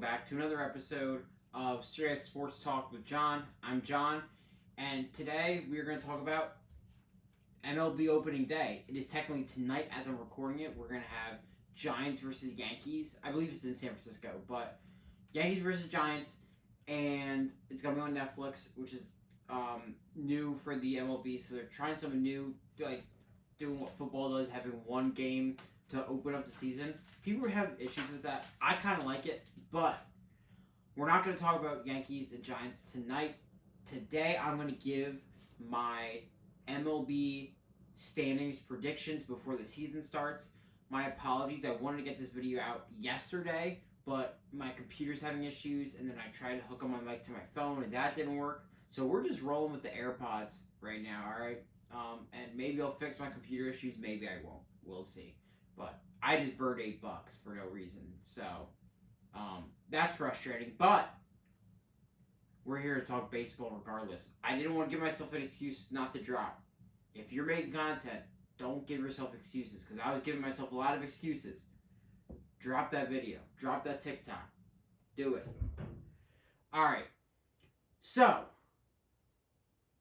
back to another episode of Straight Up Sports Talk with John. I'm John, and today we're going to talk about MLB opening day. It is technically tonight as I'm recording it. We're going to have Giants versus Yankees. I believe it's in San Francisco, but Yankees versus Giants, and it's going to be on Netflix, which is new for the MLB. So they're trying something new, like doing what football does, having one game to open up the season. People have issues with that. I kind of like it, but we're not going to talk about Yankees and Giants tonight. Today, I'm going to give my MLB standings predictions before the season starts. My apologies. I wanted to get this video out yesterday, but my computer's having issues, and then I tried to hook up my mic to my phone, and that didn't work. So we're just rolling with the AirPods right now, all right? And maybe I'll fix my computer issues. Maybe I won't. We'll see. But I just burned $8 for no reason. So that's frustrating. But we're here to talk baseball regardless. I didn't want to give myself an excuse not to drop. If you're making content, don't give yourself excuses, because I was giving myself a lot of excuses. Drop that video. Drop that TikTok. Do it. All right. So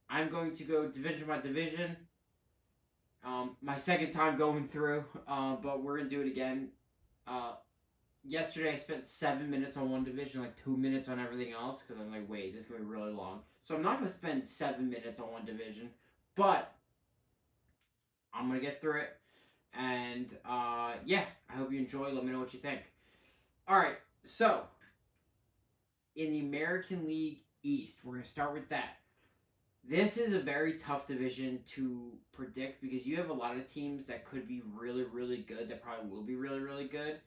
I'm going to go division by division. My second time going through, but we're going to do it again. Yesterday I spent 7 minutes on one division, like 2 minutes on everything else, because I'm like, wait, this is going to be really long. So I'm not going to spend 7 minutes on one division, but I'm going to get through it. And, yeah, I hope you enjoy. Let me know what you think. All right, so in the American League East, we're going to start with that. This is a very tough division to predict because you have a lot of teams that could be really, really good, that probably will be really, really good.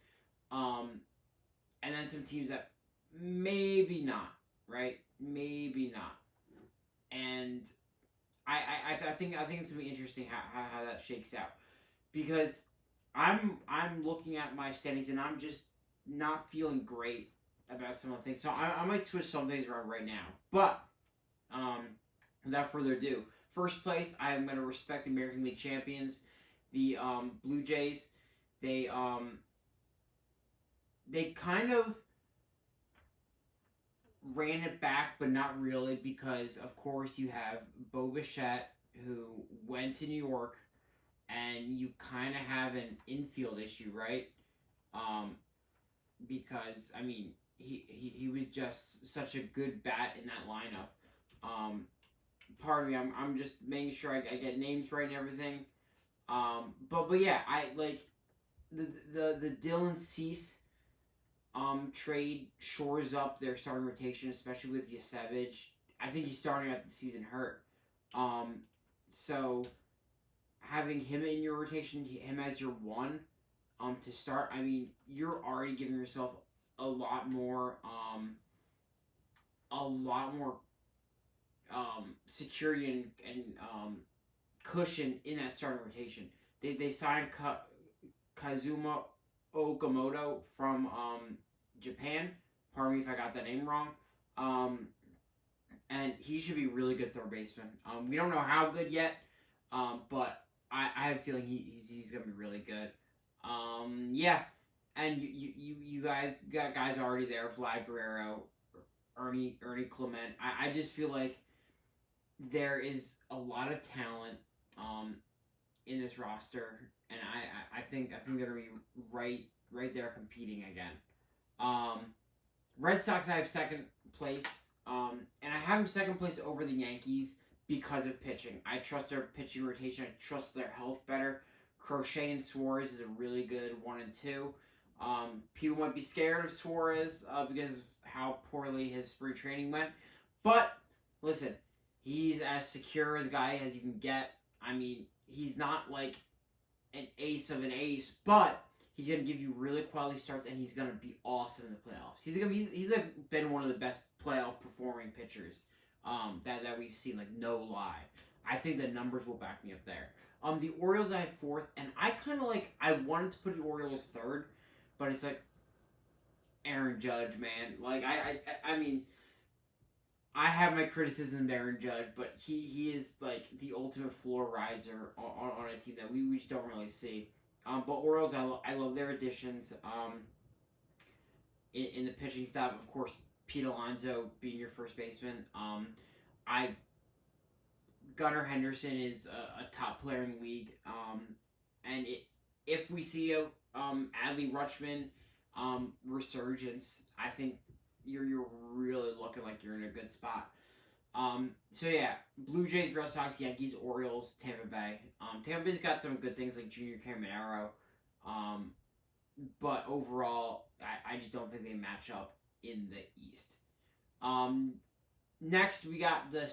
And then some teams that maybe not, right? Maybe not. And I think it's going to be interesting how that shakes out. Because I'm looking at my standings and I'm just not feeling great about some of the things. So I might switch some things around right now. But without further ado, first place, I am going to respect the American League champions, the Blue Jays. They kind of ran it back, but not really, because, of course, you have Bo Bichette, who went to New York, and you kind of have an infield issue, right? Because, I mean, he was just such a good bat in that lineup. Pardon me, I'm just making sure I get names right and everything. But yeah, I like the Dylan Cease trade shores up their starting rotation, especially with Yasevich. I think he's starting out the season hurt. So having him in your rotation, him as your one, to start, I mean, you're already giving yourself a lot more security and cushion in that starting rotation. They signed Kazuma Okamoto from Japan. Pardon me if I got that name wrong. And he should be really good third baseman. We don't know how good yet, but I have a feeling he's gonna be really good. Yeah, and you guys got guys already there. Vlad Guerrero, Ernie Clement. I just feel like there is a lot of talent in this roster, and I think they're gonna be right there competing again. Red Sox, I have second place, and I have them second place over the Yankees because of pitching. I trust their pitching rotation. I trust their health better. Crochet and Suarez is a really good 1 and 2. People might be scared of Suarez because of how poorly his spring training went, but listen, he's as secure a guy as you can get. I mean, he's not like an ace of an ace, but he's gonna give you really quality starts, and he's gonna be awesome in the playoffs. He's been one of the best playoff performing pitchers that we've seen. Like, no lie. I think the numbers will back me up there. The Orioles I have fourth, and I kind of like, I wanted to put the Orioles third, but it's like Aaron Judge, man. Like, I mean, I have my criticism of Aaron Judge, but he is like the ultimate floor riser on a team that we just don't really see. But Orioles, I love their additions. in the pitching staff. Of course, Pete Alonso being your first baseman. I Gunnar Henderson is a top player in the league. And if we see a Adley Rutschman resurgence, I think you're really looking like you're in a good spot. So yeah, Blue Jays, Red Sox, Yankees, Orioles, Tampa Bay. Tampa Bay's got some good things like Junior Caminero. But overall, I just don't think they match up in the East. Next, we got the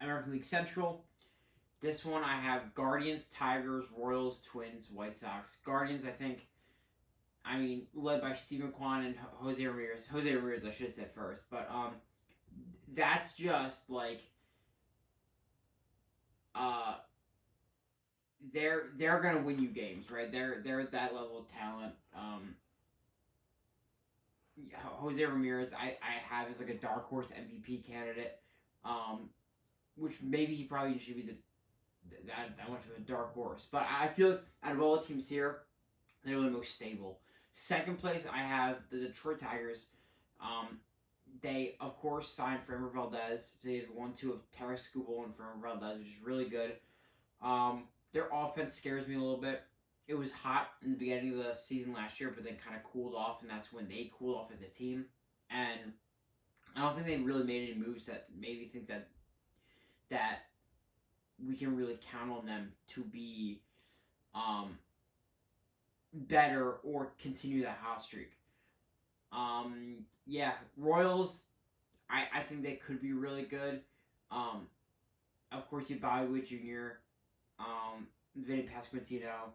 American League Central. This one I have Guardians, Tigers, Royals, Twins, White Sox. Guardians, led by Stephen Kwan and Jose Ramirez. Jose Ramirez, I should have said first, but that's just like they're gonna win you games, right? They're at that level of talent. Jose Ramirez, I have as like a dark horse MVP candidate, which maybe he probably should be that much of a dark horse. But I feel like out of all the teams here, they're the most stable. Second place, I have the Detroit Tigers. They, of course, signed Framber Valdez. So they have 1-2 of Terry Skubal and Framber Valdez, which is really good. Their offense scares me a little bit. It was hot in the beginning of the season last year, but then kind of cooled off, and that's when they cooled off as a team. And I don't think they really made any moves that made me think that we can really count on them to be better or continue that hot streak. Royals, I think they could be really good. Of course, you buy Wood Jr., Vinny Pasquantino,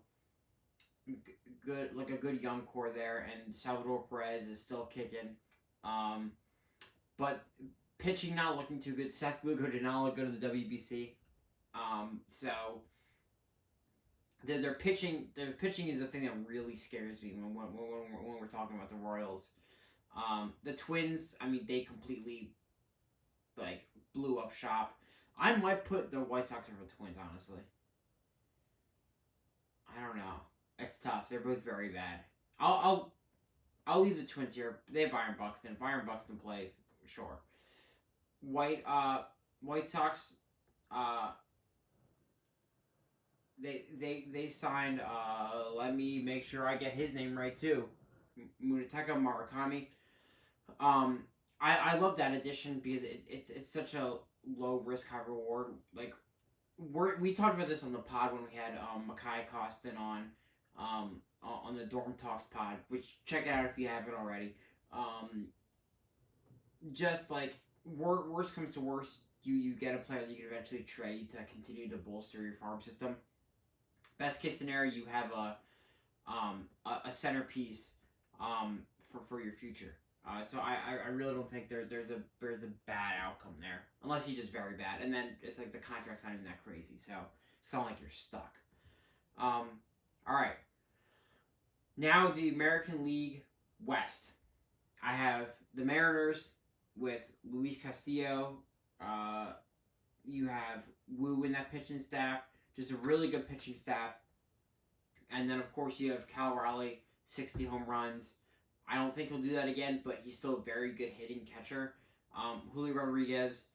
good, like a good young core there, and Salvador Perez is still kicking. But pitching not looking too good. Seth Lugo did not look good in the WBC. So their pitching is the thing that really scares me when we're talking about the Royals. The Twins, they completely blew up shop. I might put the White Sox over the Twins, honestly. I don't know. It's tough. They're both very bad. I'll leave the Twins here. They have Byron Buxton. If Byron Buxton plays, sure. White Sox. They signed. Let me make sure I get his name right too. Munetaka Murakami. I love that addition because it's such a low risk, high reward. We talked about this on the pod when we had Makai Costin on the Dorm Talks pod, which check it out if you haven't already. Just worst comes to worst, you get a player that you can eventually trade to continue to bolster your farm system. Best case scenario, you have a centerpiece for your future. So I really don't think there's a bad outcome there, unless he's just very bad, and then it's like the contract's not even that crazy, so it's not like you're stuck. All right. Now the American League West. I have the Mariners with Luis Castillo. You have Wu in that pitching staff, just a really good pitching staff, and then of course you have Cal Raleigh, 60 home runs. I don't think he'll do that again, but he's still a very good hitting catcher. Julio Rodriguez,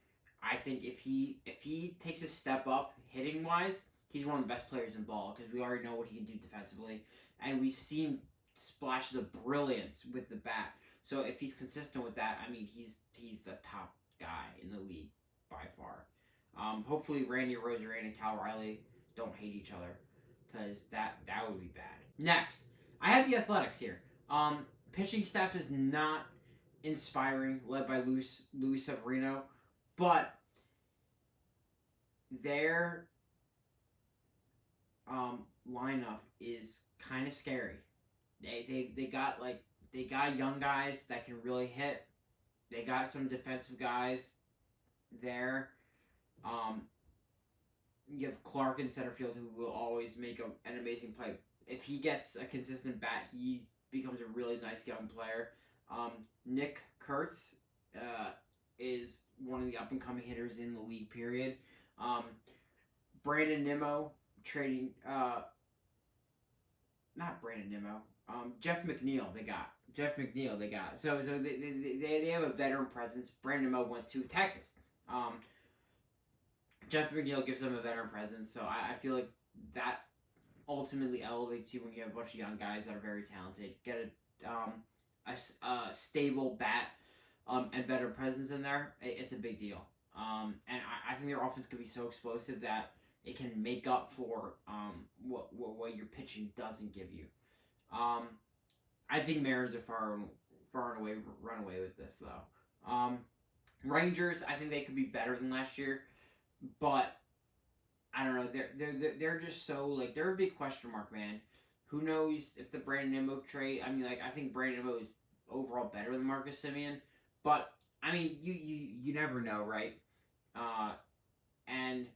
I think if he takes a step up hitting wise, he's one of the best players in ball because we already know what he can do defensively, and we've seen splashes of brilliance with the bat. So if he's consistent with that, he's the top guy in the league by far. Hopefully Randy Arozarena and Cal Raleigh don't hate each other because that would be bad. Next, I have the Athletics here. Pitching staff is not inspiring, led by Luis Severino, but their lineup is kind of scary. They got young guys that can really hit. They got some defensive guys there. You have Clark in center field, who will always make an amazing play. If he gets a consistent bat, he becomes a really nice young player. Nick Kurtz is one of the up-and-coming hitters in the league, period. Brandon Nimmo trading... not Brandon Nimmo. Jeff McNeil they got. Jeff McNeil they got. So they have a veteran presence. Brandon Mo went to Texas. Jeff McNeil gives them a veteran presence. So I feel like that ultimately elevates you when you have a bunch of young guys that are very talented. Get a stable bat and veteran presence in there. It's a big deal. And I think their offense could be so explosive that it can make up for what your pitching doesn't give you. I think Mariners are far and away run away with this though. Rangers, I think they could be better than last year, but I don't know. They're just so like they're a big question mark, man. Who knows if the Brandon Nimmo trade? I mean, like I think Brandon Nimmo is overall better than Marcus Semien, but I mean, you never know, right? And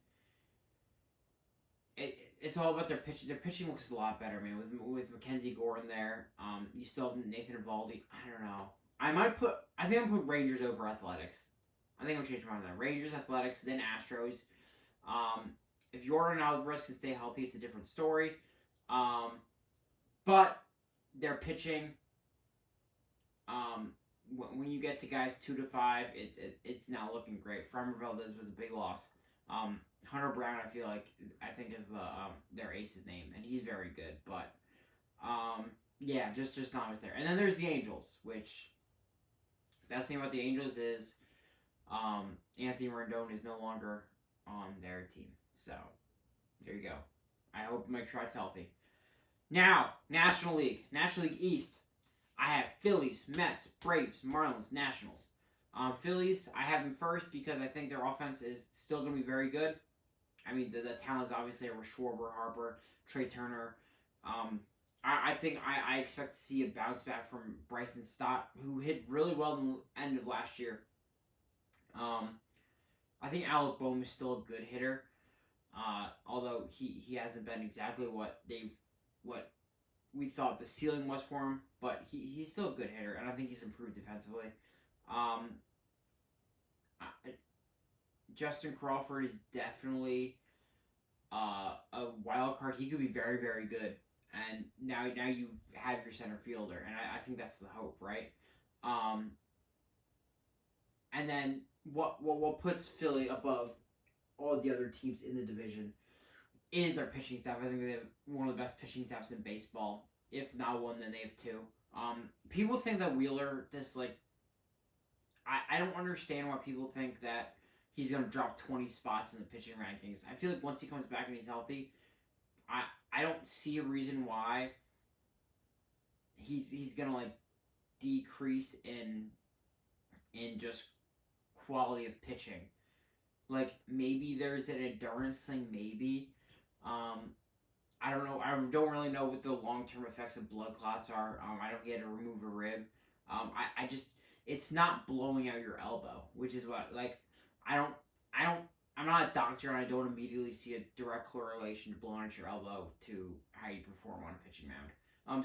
it's all about their pitching. Their pitching looks a lot better, man. With Mackenzie Gore in there, you still have Nathan Eovaldi. I don't know. I think I'm put Rangers over Athletics. I think I'm changing my mind on that. Rangers, Athletics, then Astros. If Jordan Alvarez can stay healthy, it's a different story. But their pitching, when you get to guys 2 to 5, it's not looking great. Framber Valdez was a big loss. Hunter Brown, I think is their ace's name, and he's very good. But yeah, just not was there. And then there's the Angels, which best thing about the Angels is Anthony Rendon is no longer on their team. So there you go. I hope Mike Trout's healthy. Now, National League East. I have Phillies, Mets, Braves, Marlins, Nationals. Phillies, I have them first because I think their offense is still going to be very good. I mean, the talent is obviously over Schwarber, Harper, Trey Turner. I think I expect to see a bounce back from Bryson Stott, who hit really well in the end of last year. I think Alec Boehm is still a good hitter, although he hasn't been exactly what we thought the ceiling was for him, but he's still a good hitter, and I think he's improved defensively. Justin Crawford is definitely a wild card. He could be very, very good, and now you have your center fielder, and I think that's the hope, right? And then what puts Philly above all the other teams in the division is their pitching staff. I think they have one of the best pitching staffs in baseball. If not one, then they have two. People think that Wheeler, I don't understand why people think that he's going to drop 20 spots in the pitching rankings. I feel like once he comes back and he's healthy, I don't see a reason why he's going to decrease in just quality of pitching. Maybe there's an endurance thing, maybe. I don't know. I don't really know what the long-term effects of blood clots are. I know he had to remove a rib. I just, it's not blowing out your elbow, which is what, I'm not a doctor, and I don't immediately see a direct correlation to blowing out your elbow to how you perform on a pitching mound.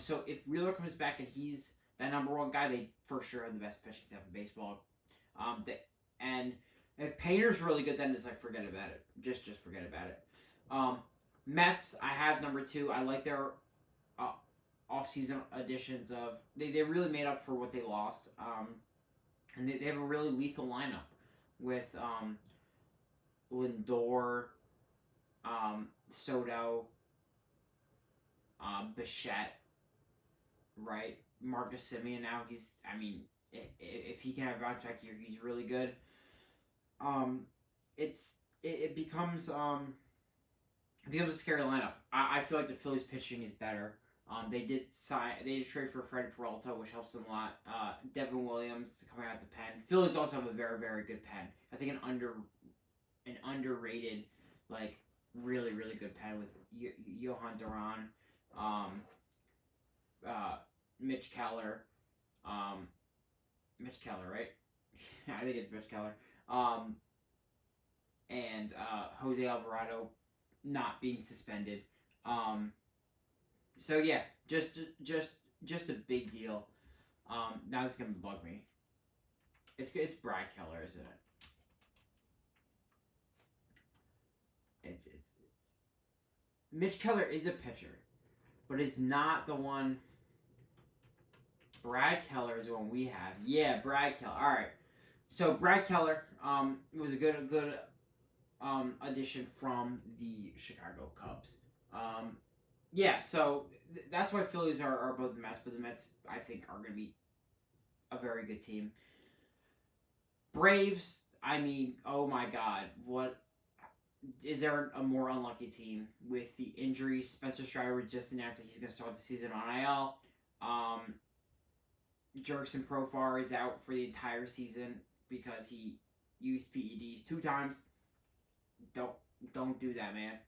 So if Wheeler comes back and he's that number one guy, they for sure have the best pitching staff in baseball. And if Painter's really good, then it's forget about it. Just forget about it. Mets, I have number 2. I like their off-season additions of they really made up for what they lost. And they have a really lethal lineup with Lindor, Soto, Bichette, right? Marcus Semien now, if he can have a bounce back year, he's really good. It becomes a scary lineup. I feel like the Phillies pitching is better. They did trade for Freddie Peralta, which helps them a lot. Devin Williams coming out the pen. Phillies also have a very, very good pen. I think an underrated, really, really good pen with Johan Duran, Mitch Keller, right? I think it's Mitch Keller. And Jose Alvarado not being suspended. So yeah, just a big deal. Now it's gonna bug me. It's Brad Keller, isn't it? It's Mitch Keller is a pitcher, but it's not the one. Brad Keller is the one we have. Yeah, Brad Keller. All right. So Brad Keller was a good addition from the Chicago Cubs. Yeah, so that's why Phillies are above the Mets, but the Mets, I think, are going to be a very good team. Braves, I mean, oh my God, what is there a more unlucky team with the injuries? Spencer Strider just announced that he's going to start the season on IL. Jurickson Profar is out for the entire season because he used PEDs 2 times. Don't do that, man.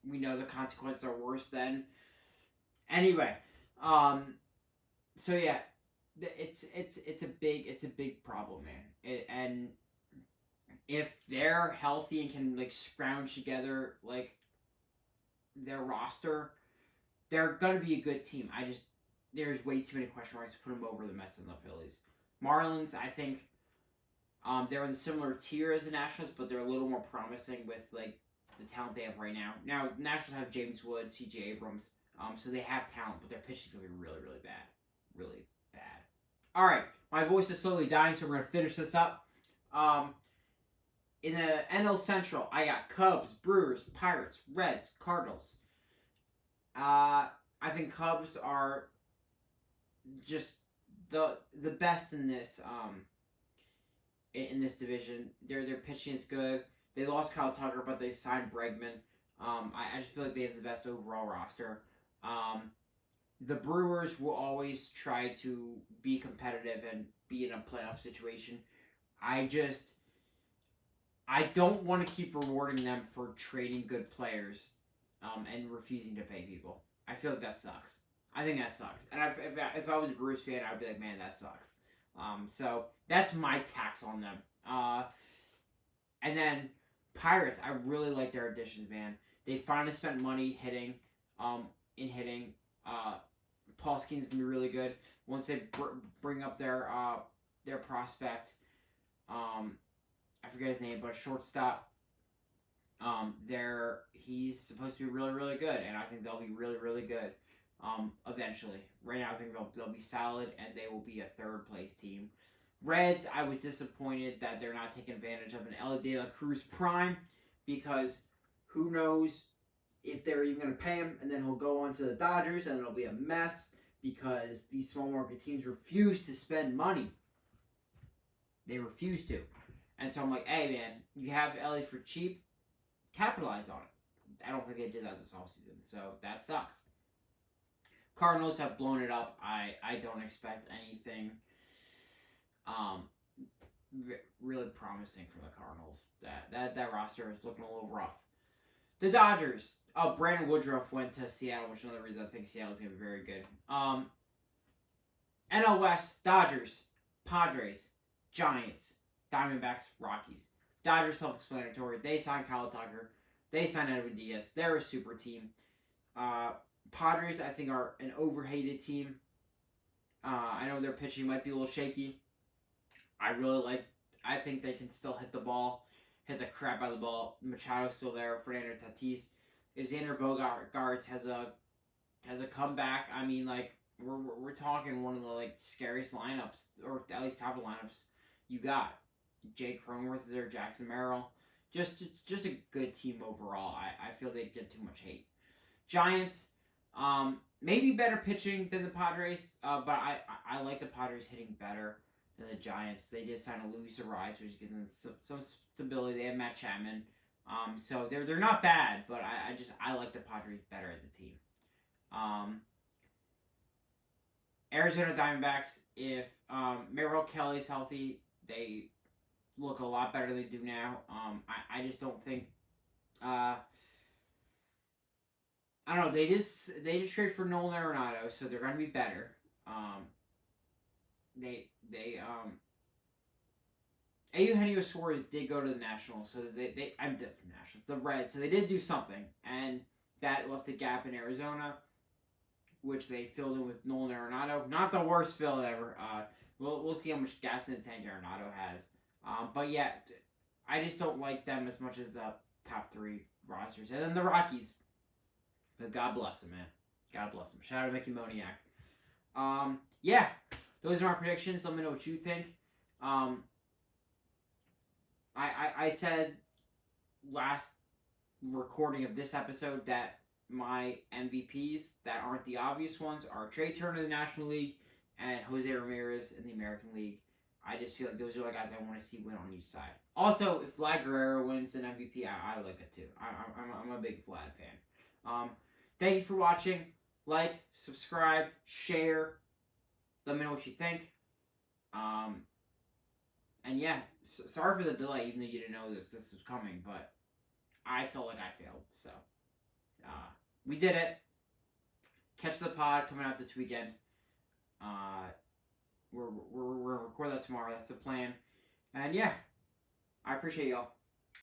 We know the consequences are worse then. Anyway, so yeah, it's a big problem, man. And if they're healthy and can like scrounge together like their roster, they're gonna be a good team. There's way too many question marks to put them over the Mets and the Phillies. Marlins, I think, they're in a similar tier as the Nationals, but they're a little more promising with like the talent they have right now. Now, the Nationals have James Wood, C.J. Abrams, so they have talent, but their pitching's gonna be really, really bad, really bad. All right, my voice is slowly dying, so we're gonna finish this up. In the NL Central, I got Cubs, Brewers, Pirates, Reds, Cardinals. I think Cubs are just the best in this division. Their pitching is good. They lost Kyle Tucker, but they signed Bregman. I just feel like they have the best overall roster. The Brewers will always try to be competitive and be in a playoff situation. I don't want to keep rewarding them for trading good players and refusing to pay people. I feel like that sucks. I think that sucks. And if I was a Brewers fan, I'd be like, man, that sucks. So that's my tax on them. And then Pirates, I really like their additions, man. They finally spent money hitting. Paul Skeens gonna be really good once they bring up their prospect. I forget his name, but a shortstop. He's supposed to be really, really good, and I think they'll be really, really good. Eventually, right now I think they'll be solid, and they will be a third place team. Reds, I was disappointed that they're not taking advantage of an Elly De La Cruz prime, because who knows if they're even going to pay him, and then he'll go on to the Dodgers, and it'll be a mess because these small market teams refuse to spend money. They refuse to. And so I'm like, hey, man, you have Elly for cheap, capitalize on it. I don't think they did that this offseason, so that sucks. Cardinals have blown it up. I don't expect anything really promising from the Cardinals. That roster is looking a little rough. The Dodgers. Brandon Woodruff went to Seattle, which is another reason I think Seattle's going to be very good. NL West, Dodgers, Padres, Giants, Diamondbacks, Rockies. Dodgers, self-explanatory. They signed Kyle Tucker. They signed Edwin Diaz. They're a super team. Padres, I think, are an overhated team. I know their pitching might be a little shaky. I think they can still hit the ball, hit the crap out of the ball. Machado's still there. Fernando Tatis. If Xander Bogaerts has a comeback, I mean, like, we're talking one of the like scariest lineups, or at least top of lineups you got. Jake Cronenworth is there, Jackson Merrill. Just a good team overall. I feel they get too much hate. Giants, maybe better pitching than the Padres, but I like the Padres hitting better than the Giants. They did sign a Luis Ariz, which gives them some stability. They have Matt Chapman. So they're not bad, but I like the Padres better as a team. Arizona Diamondbacks, if Merrill Kelly's healthy, they look a lot better than they do now. I just don't think I don't know. They did trade for Nolan Arenado, so they're gonna be better. Eugenio Suarez did go to the Nationals, so I'm different Nationals, the Reds, so they did do something, and that left a gap in Arizona, which they filled in with Nolan Arenado. Not the worst fill ever. We'll see how much gas in the tank Arenado has. But yeah, I just don't like them as much as the top 3 rosters. And then the Rockies. But God bless them, man. God bless them. Shout out to Mickey Moniak. yeah, those are my predictions. Let me know what you think. I said last recording of this episode that my MVPs that aren't the obvious ones are Trey Turner in the National League and Jose Ramirez in the American League. I just feel like those are the guys I want to see win on each side. Also, if Vlad Guerrero wins an MVP, I like it too. I'm a big Vlad fan. Thank you for watching. Like, subscribe, share. Let me know what you think. And yeah, sorry for the delay, even though you didn't know this was coming, but I felt like I failed. So, we did it. Catch the pod coming out this weekend. We're gonna record that tomorrow. That's the plan. And yeah, I appreciate y'all.